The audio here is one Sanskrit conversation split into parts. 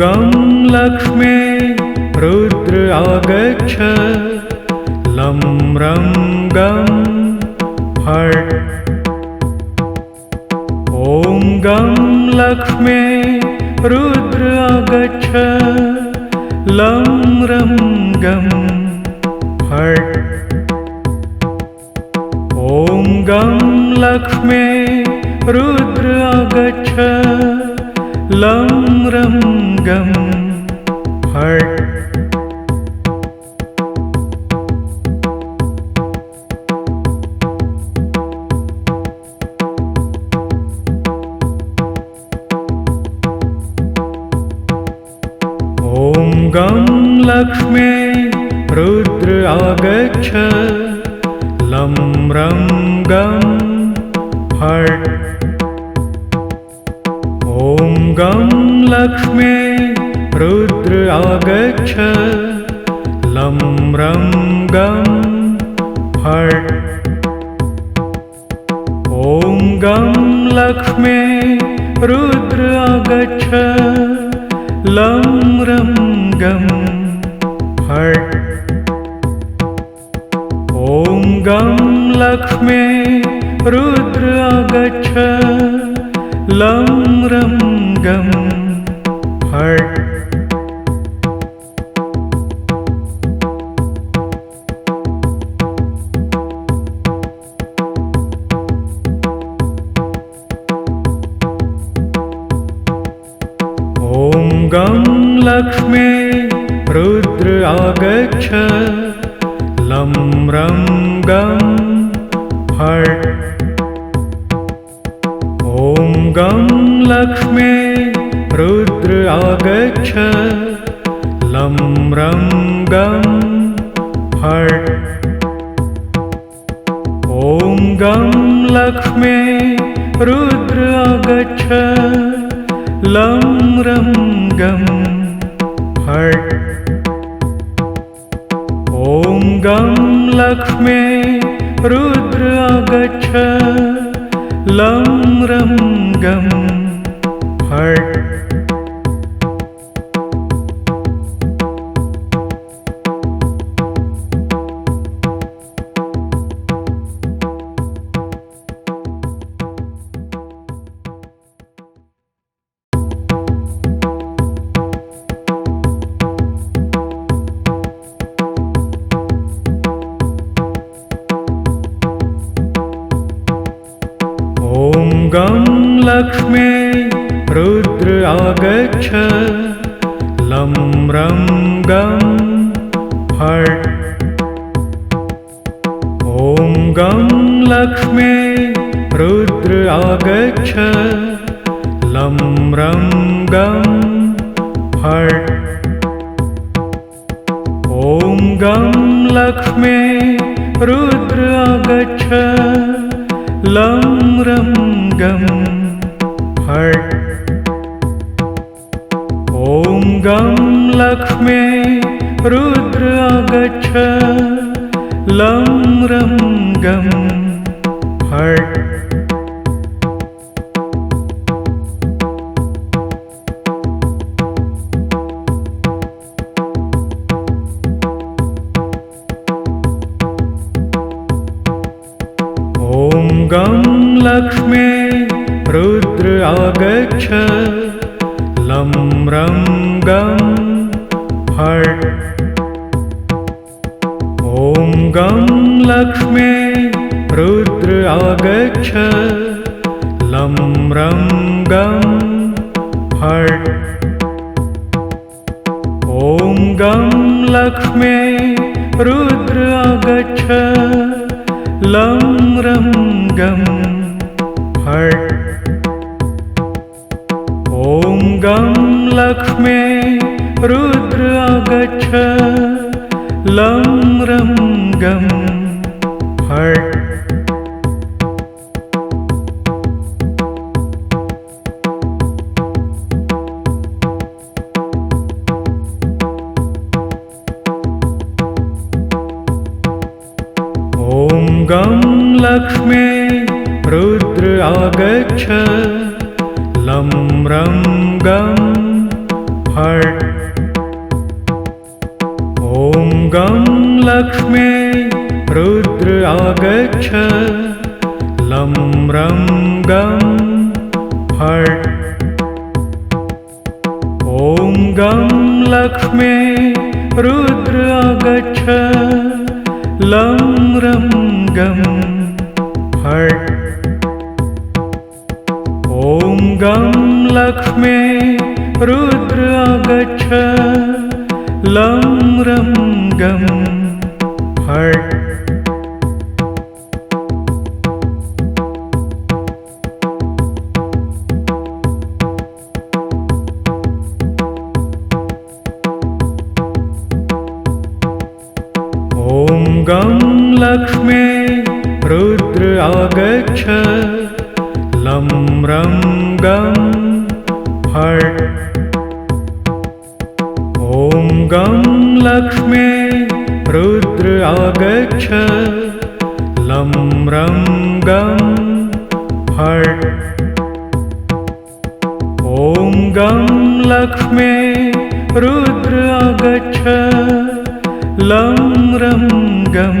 गं लक्ष्मी रुद्र आगच्छ लं रं गं फट् ॐ गं लक्ष्मी रुद्र आगच्छ लं रं गं फट् ॐ गं लक्ष्मी रुद्र आगच्छ लं रं गं फट् ॐ गं लक्ष्मी रुद्र आगच्छ लं रं गं फट् ॐ गं लक्ष्मी रुद्र आगच्छ लं रं गं फट् ॐ गं लक्ष्मी रुद्र आगच्छ लं रं गं फट् ॐ गं लक्ष्मी रुद्र आगच्छ लं रं गं फट् ॐ गं लक्ष्मी रुद्र आगच्छ लं रं गं फट् ॐ गं लक्ष्मी रुद्र आगच्छ लं रं गं फट् ॐ गं लक्ष्मी रुद्र आगच्छ लं रं गं फट् ॐ गं लक्ष्मी रुद्र आगच्छ लं रं गं फट् ॐ गं लक्ष्मी रुद्र आगच्छ लं रं गं फट् ॐ गं लक्ष्मी रुद्र आगच्छ लं रं गं फट् ॐ गं लक्ष्मी रुद्र आगच्छ लं रं गं फट् ॐ गं लक्ष्मी रुद्र आगच्छ लं रं गं फट् ॐ गं लक्ष्मी रुद्र आगच्छ लं रं गं फट् ॐ गं लक्ष्मी रुद्र आगच्छ लं रं गं फट् ॐ गं लक्ष्मी रुद्र आगच्छ लं रं गं फट् ॐ गं लक्ष्मी रुद्र आगच्छ लं रं गं फट् ॐ गं लक्ष्मी रुद्र आगच्छ लं रं गं फट्। ॐ गं लक्ष्म्यै रुद्र आगच्छ। लं रं गं फट्। ॐ गं लक्ष्म्यै रुद्र आगच्छ। लं रं गं फट्। ॐ गं लक्ष्म्यै रुद्र आगच्छ। लं रं गं फट्। ॐ गं लक्ष्म्यै रुद्र आगच्छ। लं रं गं फट्। ॐ गं लक्ष्म्यै रुद्र आगच्छ। लं रं गं फट्। ॐ गं लक्ष्म्यै रुद्र आगच्छ। लं रं गं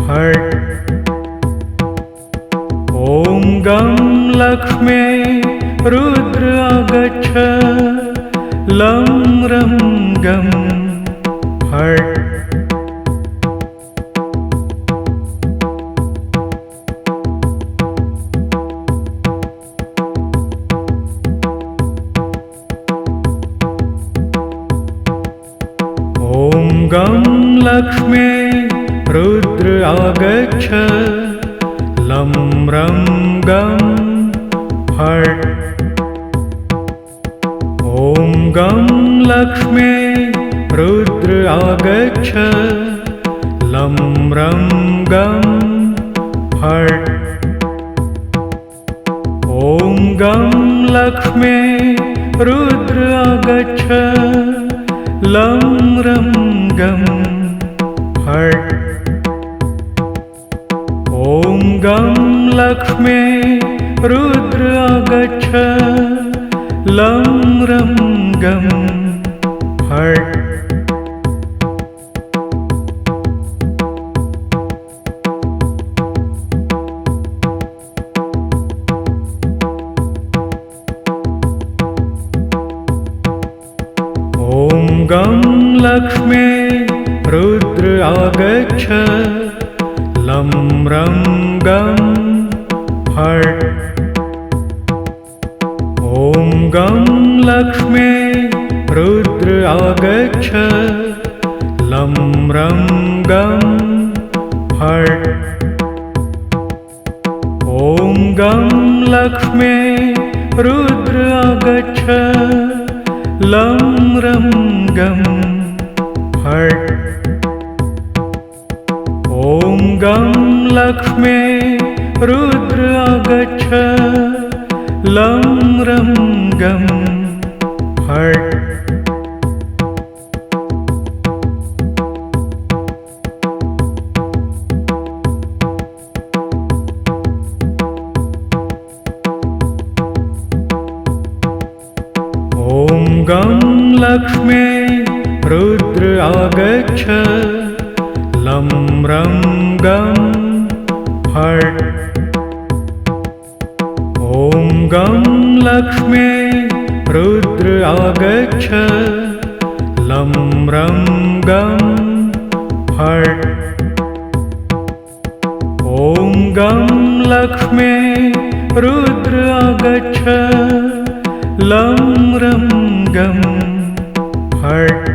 फट्। ॐ गं लक्ष्म्यै रुद्र आगच्छ। लं रं गं फट्। ॐ गं लक्ष्म्यै रुद्र आगच्छ। लं रं गं फट्। ॐ गं लक्ष्म्यै रुद्र आगच्छ। लं रं गं फट्। ॐ गं लक्ष्म्यै रुद्र आगच्छ। लं रं गं फट्। ॐ गं लक्ष्म्यै रुद्र आगच्छ। लं रं गं फट्। ॐ गं लक्ष्म्यै रुद्र आगच्छ। लं रं गं फट्। ॐ गं लक्ष्म्यै रुद्र आगच्छ। लं रं गं फट्। ॐ गं लक्ष्म्यै रुद्र आगच्छ। लं रं गं फट्। ॐ गं लक्ष्म्यै रुद्र आगच्छ। लं रं गं फट्। ॐ गं लक्ष्म्यै रुद्र आगच्छ। लं रं गं फट्। ॐ गं लक्ष्म्यै रुद्र आगच्छ। लं रं गं फट्। ॐ गं लक्ष्म्यै रुद्र आगच्छ। लं रं गं फट्।